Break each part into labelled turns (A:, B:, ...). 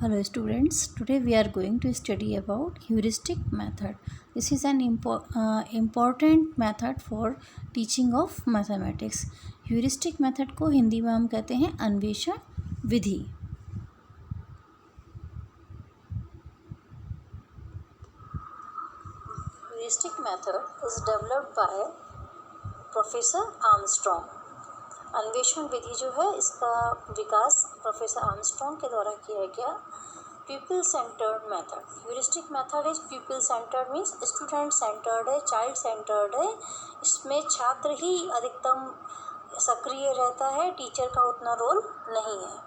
A: Hello students, today we are going to study about heuristic method. This is an important method for teaching of mathematics. heuristic method को हिंदी में हम कहते हैं अन्वेषण विधि. heuristic method is developed by Professor Armstrong. अन्वेषण विधि जो है इसका विकास प्रोफेसर आर्मस्ट्रॉन्ग के द्वारा किया गया. People centred method. Heuristic method is people centred means student centred है, चाइल्ड सेंटर्ड है. इसमें छात्र ही अधिकतम सक्रिय रहता है, टीचर का उतना रोल नहीं है.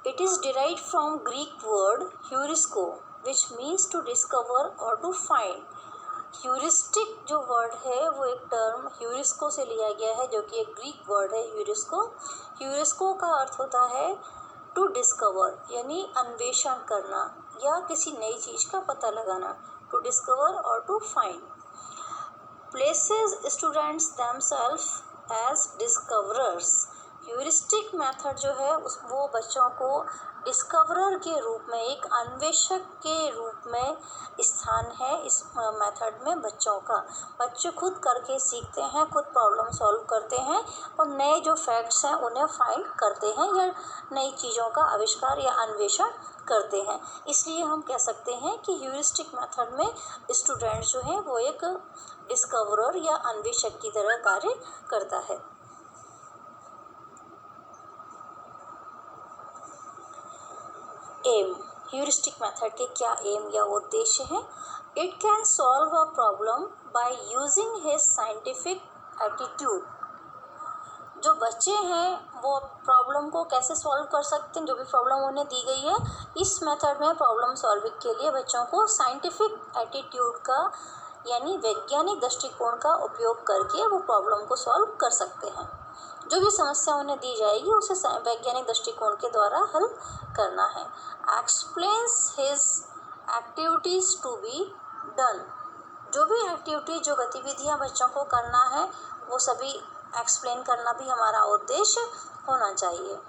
A: It is derived from Greek word heurisko which means to discover और टू फाइंड. ह्यूरिस्टिक जो वर्ड है वो एक टर्म ह्यूरिस्को से लिया गया है जो कि एक ग्रीक वर्ड है ह्यूरिस्को. ह्यूरिस्को का अर्थ होता है टू डिस्कवर यानी अन्वेषण करना या किसी नई चीज़ का पता लगाना. टू डिस्कवर और to find. Places students themselves as discoverers. Heuristic method जो है वो बच्चों को डिस्कवरर के रूप में, एक अन्वेषक के रूप में स्थान है इस मेथड में बच्चों का. बच्चे खुद करके सीखते हैं, खुद प्रॉब्लम सॉल्व करते हैं और नए जो फैक्ट्स हैं उन्हें फाइंड करते हैं या नई चीज़ों का आविष्कार या अन्वेषण करते हैं. इसलिए हम कह सकते हैं कि ह्यूरिस्टिक मेथड में स्टूडेंट जो है वो एक डिस्कवरर या अन्वेषक की तरह कार्य करता है. एम. ह्यूरिस्टिक मेथड के क्या एम या उद्देश्य हैं? It can solve a problem by using his scientific attitude. जो बच्चे हैं वो प्रॉब्लम को कैसे सॉल्व कर सकते हैं, जो भी प्रॉब्लम उन्हें दी गई है इस मेथड में प्रॉब्लम सॉल्विंग के लिए बच्चों को साइंटिफिक एटीट्यूड का यानी वैज्ञानिक दृष्टिकोण का उपयोग करके वो प्रॉब्लम को सॉल्व कर सकते हैं. जो भी समस्या उन्हें दी जाएगी उसे वैज्ञानिक दृष्टिकोण के द्वारा हल करना है. Explains his activities to be done. जो भी एक्टिविटी, जो गतिविधियां बच्चों को करना है वो सभी एक्सप्लेन करना भी हमारा उद्देश्य होना चाहिए.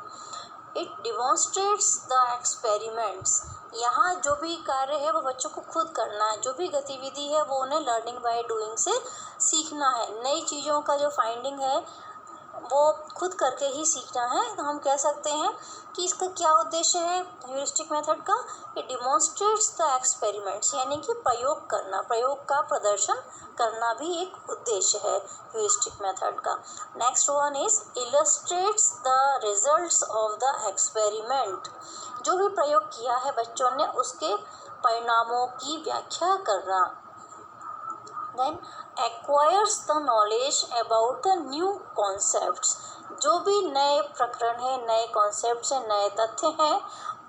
A: It demonstrates the experiments. यहाँ जो भी कार्य है वो बच्चों को खुद करना है, जो भी गतिविधि है वो उन्हें लर्निंग बाय डूइंग से सीखना है. नई चीज़ों का जो फाइंडिंग है वो खुद करके ही सीखना है. तो हम कह सकते हैं कि इसका क्या उद्देश्य है ह्यूरिस्टिक मेथड का. इट डिमॉन्स्ट्रेट्स द एक्सपेरिमेंट्स यानी कि प्रयोग करना, प्रयोग का प्रदर्शन करना भी एक उद्देश्य है ह्यूरिस्टिक मेथड का. Next one is illustrates the results of the experiment. जो भी प्रयोग किया है बच्चों ने उसके परिणामों की व्याख्या करना. Then acquires the knowledge about the new concepts. जो भी नए प्रकरण हैं, नए कॉन्सेप्ट्स हैं, नए तथ्य हैं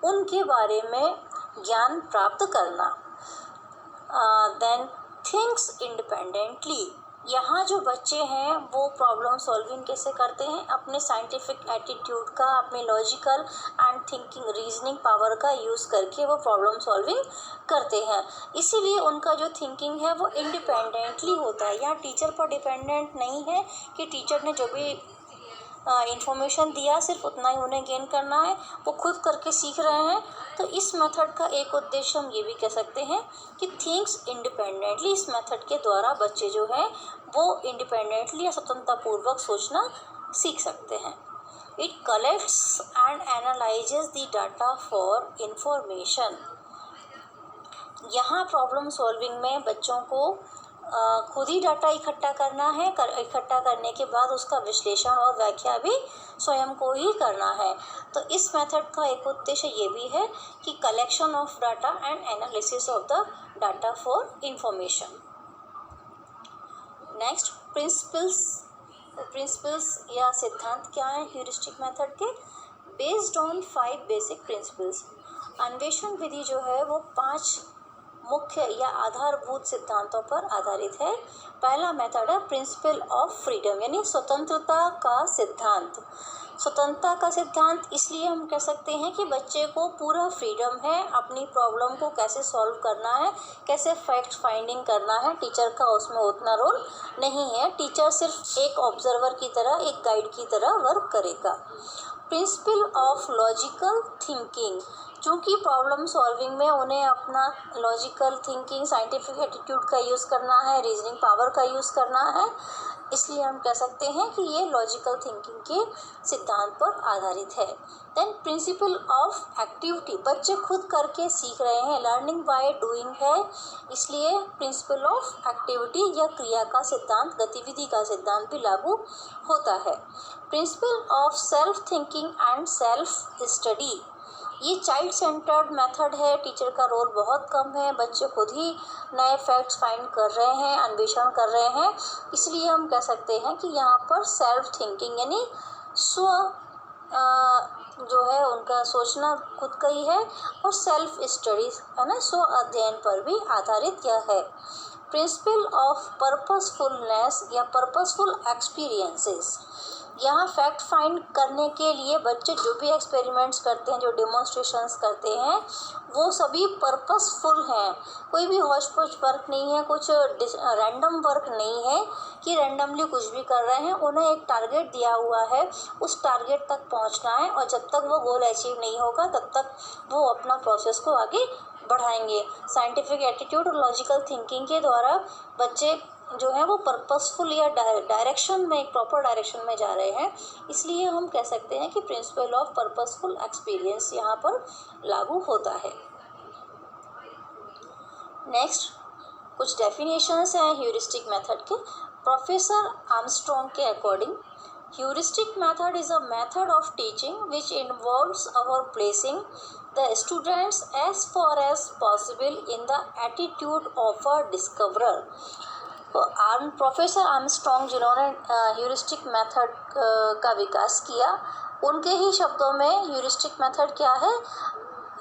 A: उनके बारे में ज्ञान प्राप्त करना. Then thinks independently. यहाँ जो बच्चे हैं वो प्रॉब्लम सॉल्विंग कैसे करते हैं, अपने साइंटिफिक एटीट्यूड का, अपने logical and thinking reasoning power का यूज़ करके वो प्रॉब्लम सॉल्विंग करते हैं. इसीलिए उनका जो थिंकिंग है वो इंडिपेंडेंटली होता है. यहाँ टीचर पर डिपेंडेंट नहीं है कि टीचर ने जो भी इंफॉर्मेशन दिया सिर्फ उतना ही उन्हें गेन करना है, वो खुद करके सीख रहे हैं. तो इस मेथड का एक उद्देश्य हम ये भी कह सकते हैं कि थिंक्स इंडिपेंडेंटली. इस मेथड के द्वारा बच्चे जो हैं वो इंडिपेंडेंटली या स्वतंत्रतापूर्वक सोचना सीख सकते हैं. It collects and analyses the data for information. यहाँ प्रॉब्लम सॉल्विंग में बच्चों को खुद ही डाटा इकट्ठा करना है. इकट्ठा करने के बाद उसका विश्लेषण और व्याख्या भी स्वयं को ही करना है. तो इस मेथड का एक उद्देश्य ये भी है कि collection of data and analysis of the data for information. Next principles या सिद्धांत क्या है ह्यूरिस्टिक मेथड के. Based on 5 basic principles. अन्वेषण विधि जो है वो 5 मुख्य या आधारभूत सिद्धांतों पर आधारित है. पहला मेथड है प्रिंसिपल ऑफ फ्रीडम यानी स्वतंत्रता का सिद्धांत. स्वतंत्रता का सिद्धांत इसलिए हम कह सकते हैं कि बच्चे को पूरा फ्रीडम है अपनी प्रॉब्लम को कैसे सॉल्व करना है, कैसे फैक्ट फाइंडिंग करना है. टीचर का उसमें उतना रोल नहीं है. टीचर सिर्फ एक ऑब्जर्वर की तरह, एक गाइड की तरह वर्क करेगा. Principle of logical thinking. चूँकि प्रॉब्लम सॉल्विंग में उन्हें अपना लॉजिकल थिंकिंग, साइंटिफिक एटीट्यूड का यूज़ करना है, रीजनिंग पावर का यूज़ करना है, इसलिए हम कह सकते हैं कि ये लॉजिकल थिंकिंग के सिद्धांत पर आधारित है। देन प्रिंसिपल ऑफ एक्टिविटी, बच्चे खुद करके सीख रहे हैं, लर्निंग बाय डूइंग है, इसलिए प्रिंसिपल ऑफ एक्टिविटी या क्रिया का सिद्धांत, गतिविधि का सिद्धांत भी लागू होता है। Principle of self thinking and self study, ये चाइल्ड सेंटर्ड मेथड है, टीचर का रोल बहुत कम है, बच्चे खुद ही नए फैक्ट्स फाइंड कर रहे हैं, अन्वेषण कर रहे हैं, इसलिए हम कह सकते हैं कि यहाँ पर सेल्फ थिंकिंग यानी स्व जो है उनका सोचना खुद का ही है, और सेल्फ स्टडीज है ना, स्व अध्ययन पर भी आधारित यह है। प्रिंसिपल ऑफ पर्पसफुलनेस या पर्पसफुल एक्सपीरियंसेस, यहाँ फैक्ट फाइंड करने के लिए बच्चे जो भी एक्सपेरिमेंट्स करते हैं, जो डेमोन्स्ट्रेशंस करते हैं, वो सभी पर्पसफुल हैं, कोई भी हौच पौच वर्क नहीं है, कुछ रैंडम वर्क नहीं है कि रैंडमली कुछ भी कर रहे हैं। उन्हें एक टारगेट दिया हुआ है, उस टारगेट तक पहुंचना है, और जब तक वो गोल अचीव नहीं होगा तब तक वो अपना प्रोसेस को आगे बढ़ाएंगे। साइंटिफिक एटीट्यूड और लॉजिकल थिंकिंग के द्वारा बच्चे जो है वो पर्पसफुल या डायरेक्शन में, एक प्रॉपर डायरेक्शन में जा रहे हैं, इसलिए हम कह सकते हैं कि प्रिंसिपल ऑफ पर्पसफुल एक्सपीरियंस यहाँ पर लागू होता है। नेक्स्ट कुछ डेफिनेशंस हैं ह्यूरिस्टिक मेथड के। प्रोफेसर आर्मस्ट्रॉन्ग के according, heuristic method is a method of teaching which involves our placing the students as far as possible in the attitude of a discoverer। Professor Armstrong जिन्होंने heuristic method का विकास किया, उनके ही शब्दों में heuristic method क्या है?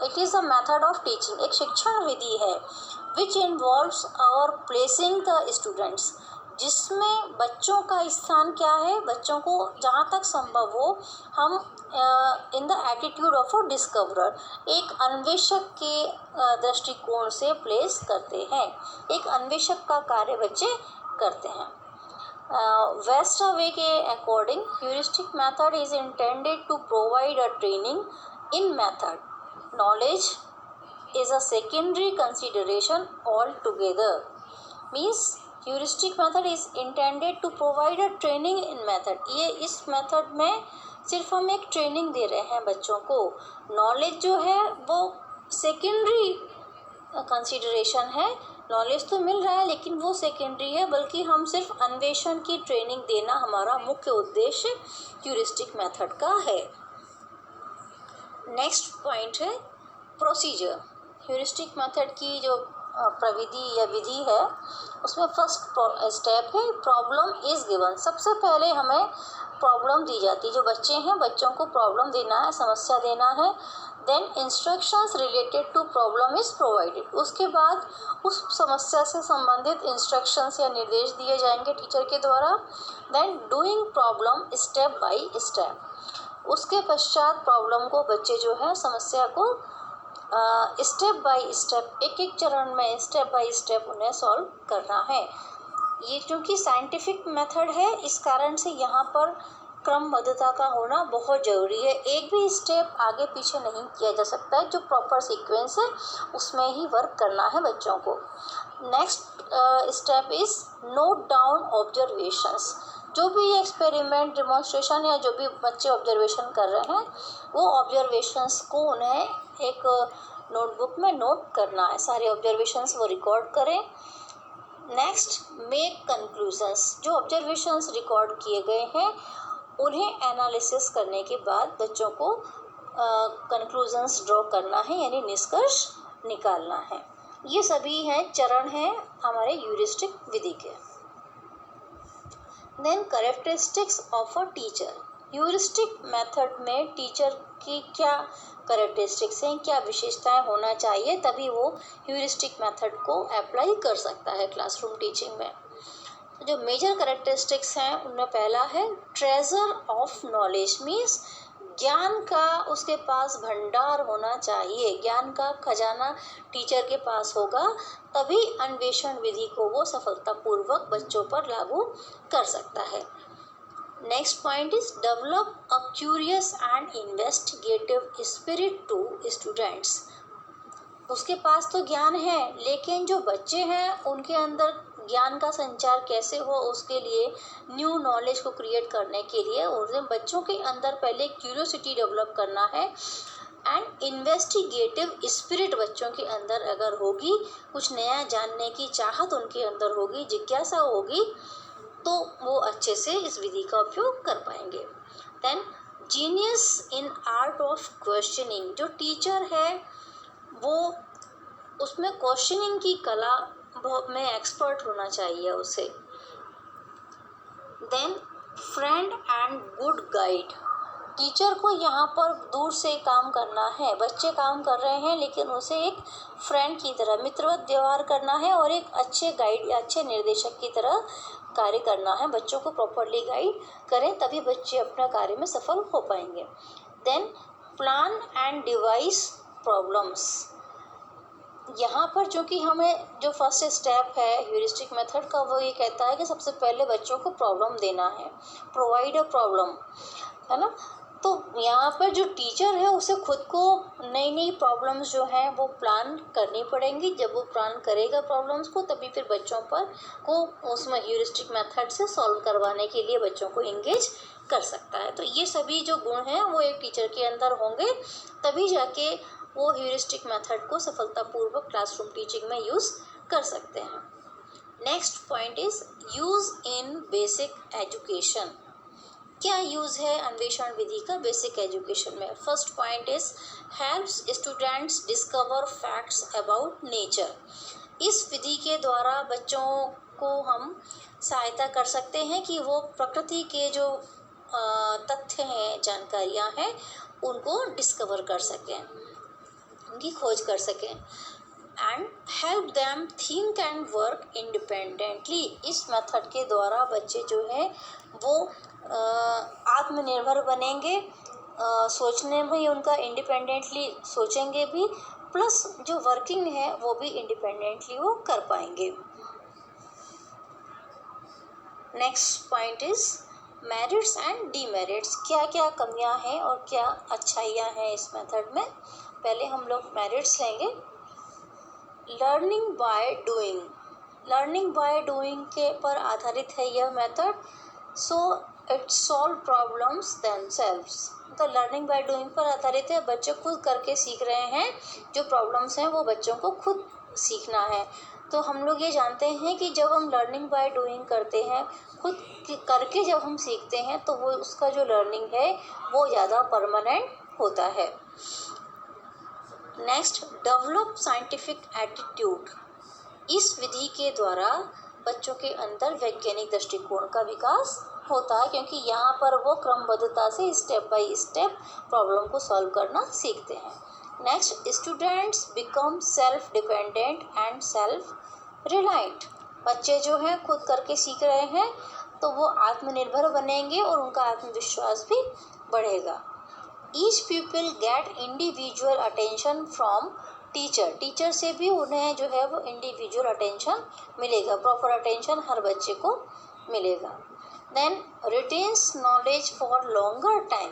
A: It is a method of teaching, एक शिक्षण विधि है, which involves our placing the students, जिसमें बच्चों का स्थान क्या है? बच्चों को जहाँ तक संभव हो हम in the attitude of a discoverer, एक अन्वेषक के दृष्टिकोण से प्लेस करते हैं, एक अन्वेषक का कार्य बच्चे करते हैं। वेस्टवे के according, heuristic method is intended to provide a training in method, knowledge is a secondary consideration altogether। means heuristic method is intended to provide a training in method। ये इस मेथड में सिर्फ हम एक ट्रेनिंग दे रहे हैं बच्चों को, नॉलेज जो है वो सेकेंडरी कंसिडरेशन है, नॉलेज तो मिल रहा है लेकिन वो सेकेंडरी है, बल्कि हम सिर्फ अन्वेषण की ट्रेनिंग देना हमारा मुख्य उद्देश्य ह्यूरिस्टिक मेथड का है। नेक्स्ट पॉइंट है प्रोसीजर। ह्यूरिस्टिक मेथड की जो प्रविधि या विधि है, उसमें फर्स्ट स्टेप है प्रॉब्लम इज गिवन। सबसे पहले हमें प्रॉब्लम दी जाती है, जो बच्चे हैं बच्चों को प्रॉब्लम देना है, समस्या देना है। Then instructions related to problem is provided, उसके बाद उस समस्या से संबंधित इंस्ट्रक्शंस या निर्देश दिए जाएंगे टीचर के द्वारा। Then doing problem step by step, उसके पश्चात प्रॉब्लम को बच्चे जो है समस्या को स्टेप बाय स्टेप, एक एक चरण में स्टेप बाय स्टेप उन्हें सॉल्व करना है। ये क्योंकि साइंटिफिक मेथड है, इस कारण से यहाँ पर क्रमबद्धता का होना बहुत ज़रूरी है, एक भी स्टेप आगे पीछे नहीं किया जा सकता है, जो प्रॉपर सीक्वेंस है उसमें ही वर्क करना है बच्चों को। Next step is note down observations, जो भी एक्सपेरिमेंट, डेमोन्स्ट्रेशन या जो भी बच्चे ऑब्जर्वेशन कर रहे हैं, वो ऑब्जर्वेशंस को उन्हें एक नोटबुक में नोट करना है, सारे ऑब्जर्वेशंस वो रिकॉर्ड करें। नेक्स्ट मेक कंक्लूजन्स, जो ऑब्जर्वेशंस रिकॉर्ड किए गए हैं उन्हें एनालिसिस करने के बाद बच्चों को कंक्लूजन्स ड्रॉ करना है, यानी निष्कर्ष निकालना है। ये सभी हैं चरण हैं हमारे ह्यूरिस्टिक विधि के। Then characteristics of a teacher, heuristic method में टीचर की क्या कैरेक्टरिस्टिक्स हैं, क्या विशेषताएं होना चाहिए, तभी वो ह्यूरिस्टिक मेथड को अप्लाई कर सकता है क्लासरूम टीचिंग में। जो मेजर कैरेक्टरिस्टिक्स हैं उनमें पहला है ट्रेजर ऑफ नॉलेज, मीन्स ज्ञान का उसके पास भंडार होना चाहिए, ज्ञान का खजाना टीचर के पास होगा, तभी अन्वेषण विधि को वो सफलतापूर्वक बच्चों पर लागू कर सकता है। Next point is develop a curious and investigative spirit to students. उसके पास तो ज्ञान है, लेकिन जो बच्चे हैं उनके अंदर ज्ञान का संचार कैसे हो, उसके लिए न्यू नॉलेज को क्रिएट करने के लिए उन्हें बच्चों के अंदर पहले क्यूरियोसिटी डेवलप करना है। एंड इन्वेस्टिगेटिव स्पिरिट बच्चों के अंदर अगर होगी, कुछ नया जानने की चाहत उनके अंदर होगी, जिज्ञासा होगी, तो वो अच्छे से इस विधि का उपयोग कर पाएंगे। Then genius in art of questioning. जो टीचर है वो उसमें क्वेश्चनिंग की कला में एक्सपर्ट होना चाहिए उसे। Then friend and good guide. Teacher को यहाँ पर दूर से काम करना है, बच्चे काम कर रहे हैं लेकिन उसे एक फ्रेंड की तरह मित्रवत व्यवहार करना है और एक अच्छे गाइड या अच्छे निर्देशक की तरह कार्य करना है। बच्चों को प्रॉपरली गाइड करें, तभी बच्चे अपना कार्य में सफल हो पाएंगे। Then plan and devise problems. यहाँ पर जो कि हमें जो फर्स्ट स्टेप है ह्यूरिस्टिक मेथड का, वो ये कहता है कि सबसे पहले बच्चों को प्रॉब्लम देना है, प्रोवाइड अ प्रॉब्लम, है ना। तो यहाँ पर जो टीचर है उसे खुद को नई नई प्रॉब्लम्स जो हैं वो प्लान करनी पड़ेंगी। जब वो प्लान करेगा प्रॉब्लम्स को, तभी फिर बच्चों पर को उसमें ह्यूरिस्टिक मेथड से सॉल्व करवाने के लिए बच्चों को इंगेज कर सकता है। तो ये सभी जो गुण हैं वो एक टीचर के अंदर होंगे, तभी जाके वो ह्यूरिस्टिक मेथड को सफलतापूर्वक क्लासरूम टीचिंग में यूज़ कर सकते हैं। Next point is use in basic education. क्या यूज़ है अन्वेषण विधि का बेसिक एजुकेशन में? First point is helps students discover facts about nature. इस विधि के द्वारा बच्चों को हम सहायता कर सकते हैं कि वो प्रकृति के जो तथ्य हैं, जानकारियाँ हैं, उनको डिस्कवर कर सकें, उनकी खोज कर सकें। And help them think and work independently. इस मेथड के द्वारा बच्चे जो हैं वो आत्मनिर्भर बनेंगे, सोचने में उनका इंडिपेंडेंटली सोचेंगे भी, प्लस जो वर्किंग है वो भी इंडिपेंडेंटली वो कर पाएंगे। Next point is merits and demerits. क्या क्या कमियां हैं और क्या अच्छाइयां हैं इस मेथड में? पहले हम लोग मेरिट्स लेंगे। Learning by doing. Learning by doing के पर आधारित है यह method, so it solve problems themselves. तो लर्निंग बाय डूइंग पर आधारित है, बच्चे खुद करके सीख रहे हैं, जो प्रॉब्लम्स हैं वो बच्चों को खुद सीखना है। तो हम लोग ये जानते हैं कि जब हम लर्निंग बाय डूइंग करते हैं, खुद करके जब हम सीखते हैं, तो वो उसका जो लर्निंग है वो ज़्यादा परमानेंट होता है। Next, develop scientific attitude. इस विधि के द्वारा बच्चों के अंदर वैज्ञानिक दृष्टिकोण का विकास होता है, क्योंकि यहाँ पर वो क्रमबद्धता से स्टेप बाय स्टेप प्रॉब्लम को सॉल्व करना सीखते हैं। Next, students become self dependent and self reliant. बच्चे जो हैं खुद करके सीख रहे हैं, तो वो आत्मनिर्भर बनेंगे और उनका आत्मविश्वास भी बढ़ेगा। Each people get individual attention from teacher. Teacher से भी उन्हें जो है वो इंडिविजुअल अटेंशन मिलेगा, प्रॉपर अटेंशन हर बच्चे को मिलेगा। Then retains knowledge for longer time,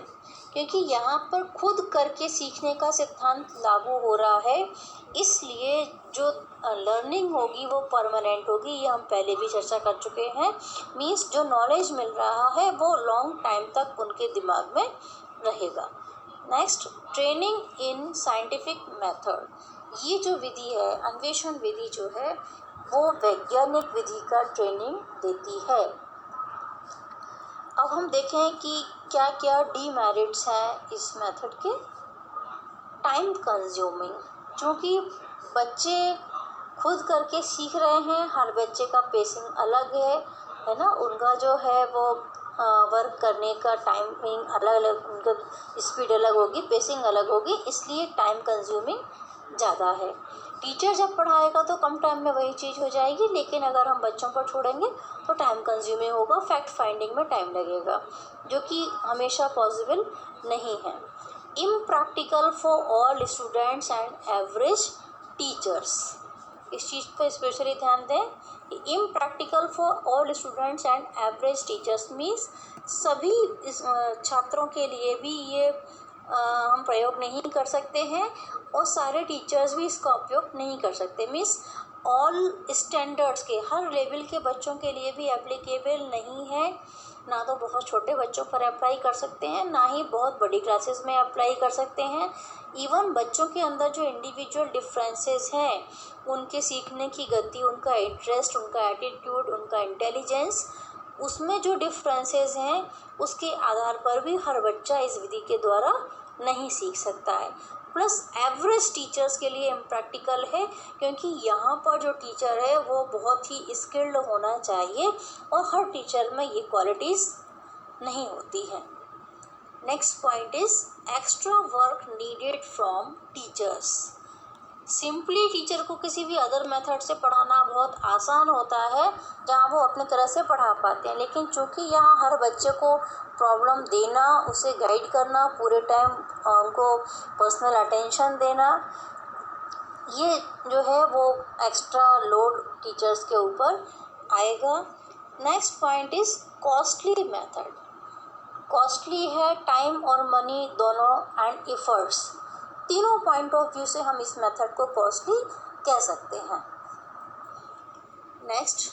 A: क्योंकि यहाँ पर खुद करके सीखने का सिद्धांत लागू हो रहा है, इसलिए जो लर्निंग होगी वो परमानेंट होगी। ये हम पहले भी चर्चा कर चुके हैं। मीन्स जो नॉलेज मिल रहा है वो लॉन्ग टाइम तक उनके दिमाग में रहेगा। Next, training in scientific method. ये जो विधि है, अन्वेषण विधि जो है, वो वैज्ञानिक विधि का ट्रेनिंग देती है। अब हम देखें कि क्या क्या डीमेरिट्स हैं इस मेथड के। टाइम कंज्यूमिंग, क्योंकि बच्चे खुद करके सीख रहे हैं, हर बच्चे का पेसिंग अलग है ना, उनका जो है वो वर्क करने का टाइमिंग अलग अलग, उनका स्पीड अलग होगी, पेसिंग अलग होगी, इसलिए टाइम कंज्यूमिंग ज़्यादा है। टीचर जब पढ़ाएगा तो कम टाइम में वही चीज़ हो जाएगी, लेकिन अगर हम बच्चों पर छोड़ेंगे तो टाइम कंज्यूमिंग होगा, फैक्ट फाइंडिंग में टाइम लगेगा, जो कि हमेशा पॉसिबल नहीं है। Impractical for all students and average teachers. इस चीज़ पर स्पेशली ध्यान दें impractical for all students and average teachers means सभी छात्रों के लिए भी ये हम प्रयोग नहीं कर सकते हैं और सारे टीचर्स भी इसका उपयोग नहीं कर सकते। मीन्स ऑल स्टैंडर्ड्स के हर लेवल के बच्चों के लिए भी एप्लीकेबल नहीं है। ना तो बहुत छोटे बच्चों पर अप्लाई कर सकते हैं, ना ही बहुत बड़ी क्लासेस में अप्लाई कर सकते हैं। इवन बच्चों के अंदर जो इंडिविजुअल डिफरेंसेस हैं, उनके सीखने की गति, उनका इंटरेस्ट, उनका एटीट्यूड, उनका इंटेलिजेंस, उसमें जो डिफरेंसेस हैं उसके आधार पर भी हर बच्चा इस विधि के द्वारा नहीं सीख सकता है। प्लस एवरेज टीचर्स के लिए इम्प्रैक्टिकल है, क्योंकि यहाँ पर जो टीचर है वो बहुत ही स्किल्ड होना चाहिए और हर टीचर में ये क्वालिटीज़ नहीं होती हैं। Next point is extra work needed from teachers. Simply teacher को किसी भी अदर मेथड से पढ़ाना बहुत आसान होता है जहाँ वो अपने तरह से पढ़ा पाते हैं, लेकिन चूँकि यहाँ हर बच्चे को प्रॉब्लम देना, उसे गाइड करना, पूरे टाइम उनको पर्सनल अटेंशन देना, ये जो है वो एक्स्ट्रा लोड टीचर्स के ऊपर आएगा। Next point is costly method. Costly है टाइम और मनी दोनों एंड एफर्ट्स, तीनों पॉइंट ऑफ व्यू से हम इस मेथड को कॉस्टली कह सकते हैं। नेक्स्ट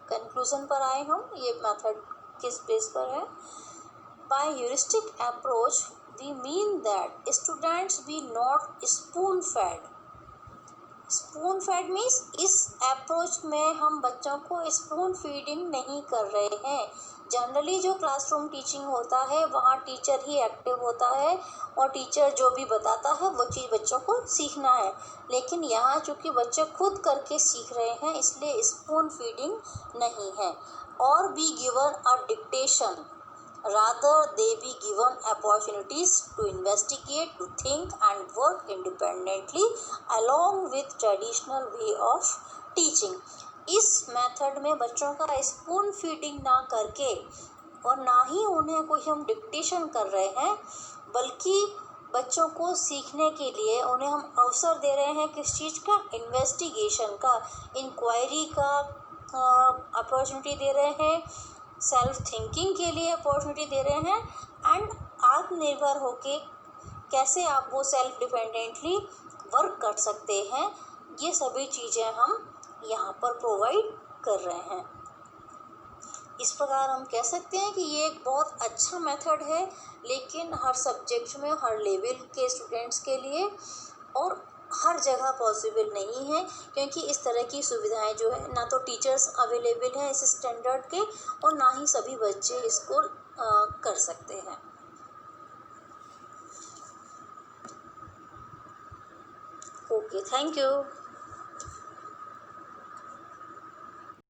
A: कंक्लूजन पर आए हम, ये मेथड किस बेस पर है। By heuristic approach we mean that students be not spoon fed. Spoon fed means इस अप्रोच में हम बच्चों को स्पून फीडिंग नहीं कर रहे हैं। जनरली जो क्लासरूम टीचिंग होता है वहाँ टीचर ही एक्टिव होता है और टीचर जो भी बताता है वो चीज़ बच्चों को सीखना है, लेकिन यहाँ चूँकि बच्चे खुद करके सीख रहे हैं इसलिए स्पून फीडिंग नहीं है। और be given a dictation, rather they be given opportunities to investigate, to think and work independently along with traditional way of teaching। इस मेथड में बच्चों का स्पून फीडिंग ना करके और ना ही उन्हें कोई हम डिक्टेशन कर रहे हैं, बल्कि बच्चों को सीखने के लिए उन्हें हम अवसर दे रहे हैं किस चीज़ का, इन्वेस्टिगेशन का, इंक्वायरी का अपॉर्चुनिटी दे रहे हैं, सेल्फ थिंकिंग के लिए अपॉर्चुनिटी दे रहे हैं एंड आत्मनिर्भर होके कैसे आप वो सेल्फ डिपेंडेंटली वर्क कर सकते हैं, ये सभी चीज़ें हम यहाँ पर प्रोवाइड कर रहे हैं। इस प्रकार हम कह सकते हैं कि ये एक बहुत अच्छा मेथड है, लेकिन हर सब्जेक्ट में हर लेवल के स्टूडेंट्स के लिए और हर जगह पॉसिबल नहीं है, क्योंकि इस तरह की सुविधाएं जो है ना तो टीचर्स अवेलेबल हैं इस स्टैंडर्ड के और ना ही सभी बच्चे इसको कर सकते हैं। Okay, thank you.